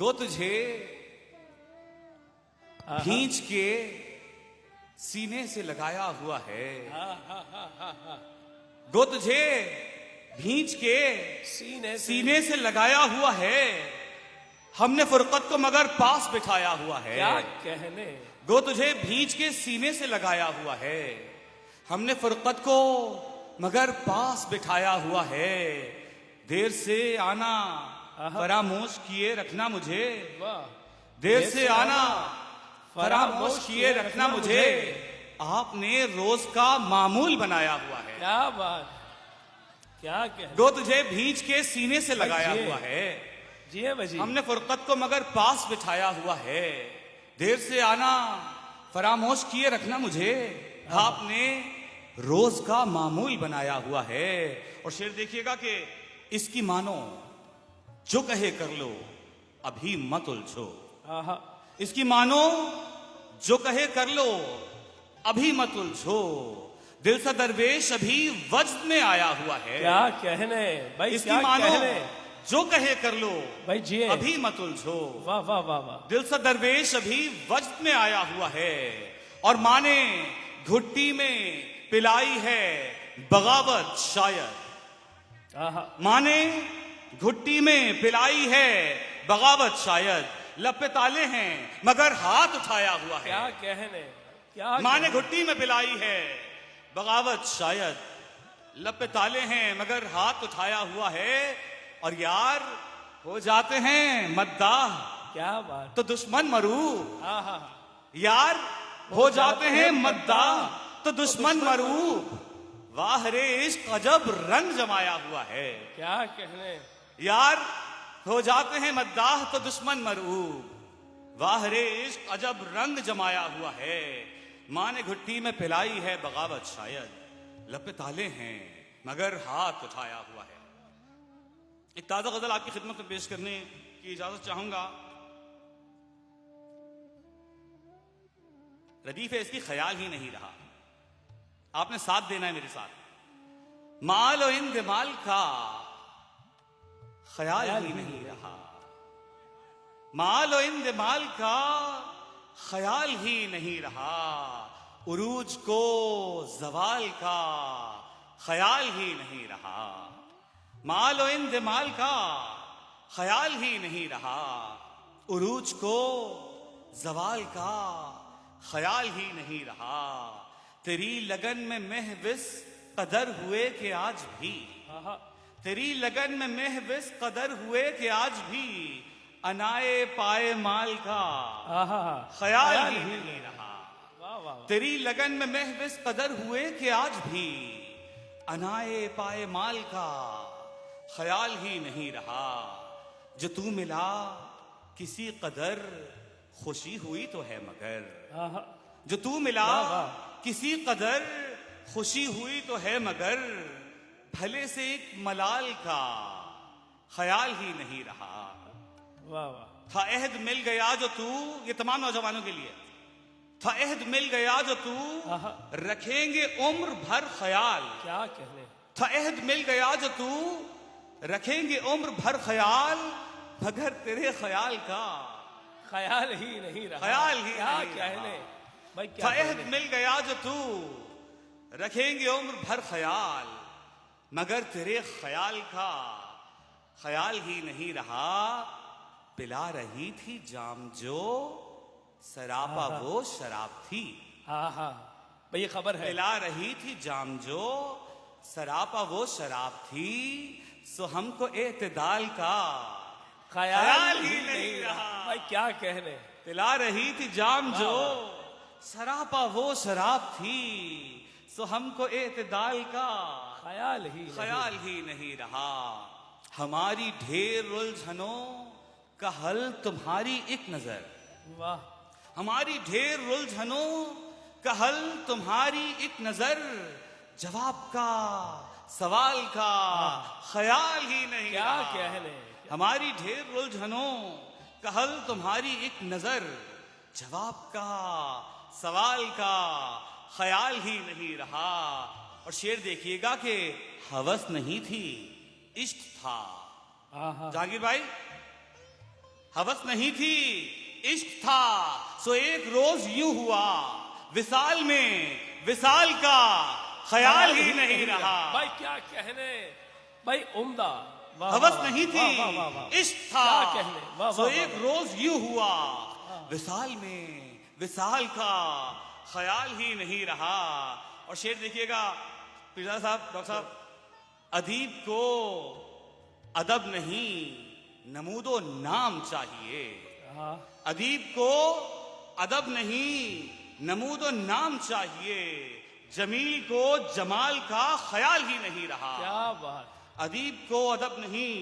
गो तुझे खींच के सीने से लगाया हुआ है। गो तुझे खींच के सीने से लगाया हुआ है। हमने फुरकत को मगर पास बिठाया हुआ है। क्या कहने। गो तुझे भींच के सीने से लगाया हुआ है। हमने फुरकत को मगर पास बिठाया हुआ है। देर से आना फरामोश किए रखना मुझे। देर से आना फरामोश किए रखना मुझे। आपने रोज का मामूल बनाया हुआ है। क्या बात, क्या कहने। गो तुझे भींच के सीने से लगाया हुआ है। जी है भाजी। हमने फुरकत को मगर पास बिठाया हुआ है। देर से आना फरामोश किए रखना मुझे। आपने रोज का मामूल बनाया हुआ है। और शेर देखिएगा कि इसकी मानो जो कहे कर लो अभी मत उलझो। इसकी मानो जो कहे कर लो अभी मत उलझो। दिल सा दरवेश अभी वज्द में आया हुआ है। क्या कहने भाई, इसकी क्या मानो कहने। जो कहे कर लो भाई जी अभी मत उलझो। वाह वाह वाह वाह। दिल सा दरवेश अभी वज्द में आया हुआ है। और माने घुट्टी में पिलाई है बगावत शायद। माने घुट्टी में पिलाई है बगावत शायद। लब पे ताले हैं मगर हाथ उठाया हुआ है। क्या कहने, क्या माने कहने। घुट्टी में पिलाई है बगावत शायद। लब पे ताले हैं मगर हाथ उठाया हुआ है। और यार हो जाते हैं मद्दाह क्या बात। तो दुश्मन मरू। आहा। यार हो जाते हैं मद्दाह तो दुश्मन मरू। वाह रे इश्क अजब रंग जमाया हुआ है। क्या कहने। यार हो जाते हैं मद्दाह तो दुश्मन मरू। वाह रे इश्क अजब रंग जमाया हुआ है। माँ ने घुट्टी में पिलाई है बगावत शायद। लब पे ताले हैं मगर हाथ उठाया हुआ है। एक ताजा गजल आपकी खिदमत में पेश करने की इजाजत चाहूंगा। रदीफ है इसकी ख्याल ही नहीं रहा। आपने साथ देना है मेरे साथ। माल और इंदमाल का ख्याल ही नहीं रहा। माल और इंदमाल का ख्याल ही नहीं रहा। उरूज को जवाल का ख्याल ही नहीं रहा। माल और इंदमाल का ख्याल ही नहीं रहा। उरूज को जवाल का ख्याल ही नहीं रहा। तेरी लगन में महविस कदर हुए कि आज भी। तेरी लगन में महविस कदर हुए कि आज भी। अनाए पाए माल का ख्याल ही नहीं रहा। वाह वाह। तेरी लगन में महविस कदर हुए कि आज भी। अनाए पाए माल का ख्याल ही नहीं रहा। जो तू मिला किसी कदर खुशी हुई तो है मगर। जो तू मिला किसी कदर खुशी हुई तो है मगर। भले से एक मलाल का ख्याल ही नहीं रहा। वाह वाह। था अहद मिल गया जो तू, ये तमाम नौजवानों के लिए, था अहद मिल गया जो तू रखेंगे उम्र भर ख्याल। क्या कहने। था अहद मिल गया जो तू रखेंगे उम्र भर ख्याल। मगर तेरे ख्याल का ख्याल ही नहीं रहा। ख्याल ही क्या नहीं कहने रहा। भाई, क्या अहद कहने। मिल गया जो तू रखेंगे उम्र भर ख्याल। मगर तेरे ख्याल का ख्याल ही नहीं रहा। पिला रही थी जाम जो सरापा वो शराब थी। हाँ हाँ भाई, ये खबर है। पिला रही थी जाम जो सरापा वो शराब थी। सो हमको एतदाल का ख्याल ही नहीं रहा। भाई क्या कहने। पिला रही थी जाम जो सरापा वो शराब थी। सो हमको एतदाल का ख्याल ही नहीं रहा। हमारी ढेर उलझनों का हल तुम्हारी एक नजर। वाह। हमारी ढेर उलझनों का हल तुम्हारी एक नजर। जवाब का सवाल का ख्याल ही नहीं क्या रहा। कहने। हमारी ढेर उलझनों का हल तुम्हारी एक नजर। जवाब का सवाल का ख्याल ही नहीं रहा। और शेर देखिएगा कि हवस नहीं थी इश्क था। जहांगीर भाई हवस नहीं थी इश्क था, सो एक रोज यूं हुआ, विसाल में विसाल का ख्याल ही नहीं रहा। भाई क्या कहने, भाई उम्दा। वाह, हवस वाह, नहीं वाह, वाह, वाह, वाह। थी इश्क था, क्या कहने, वाह, सो वाह, एक वाह। रोज यूं हुआ, विसाल में विसाल का ख्याल ही नहीं रहा। और शेर देखिएगा पीरजादा साहब, डॉक्टर साहब, अदीब को अदब नहीं नमूदो नाम चाहिए। हाँ, अदीब को अदब नहीं नमूदो नाम चाहिए, जमील को जमाल का ख्याल ही नहीं रहा। क्या बात। अदीब को अदब नहीं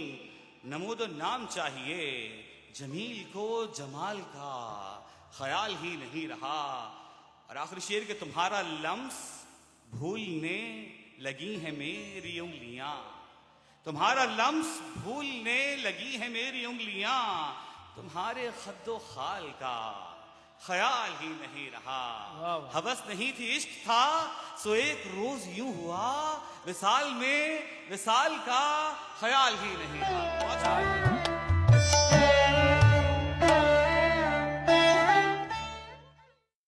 नमूदो नाम चाहिए, जमील को जमाल का ख्याल ही नहीं रहा। और आखिरी शेर के तुम्हारा लम्स भूलने लगी है मेरी उंगलियां, तुम्हारा लम्स भूलने लगी है मेरी उंगलियां, तुम्हारे खद्दो खाल का ख्याल ही नहीं रहा। वाह, वाह। हवस नहीं थी इश्क था, सो एक रोज यूं हुआ, विसाल में विसाल का ख्याल ही नहीं रहा।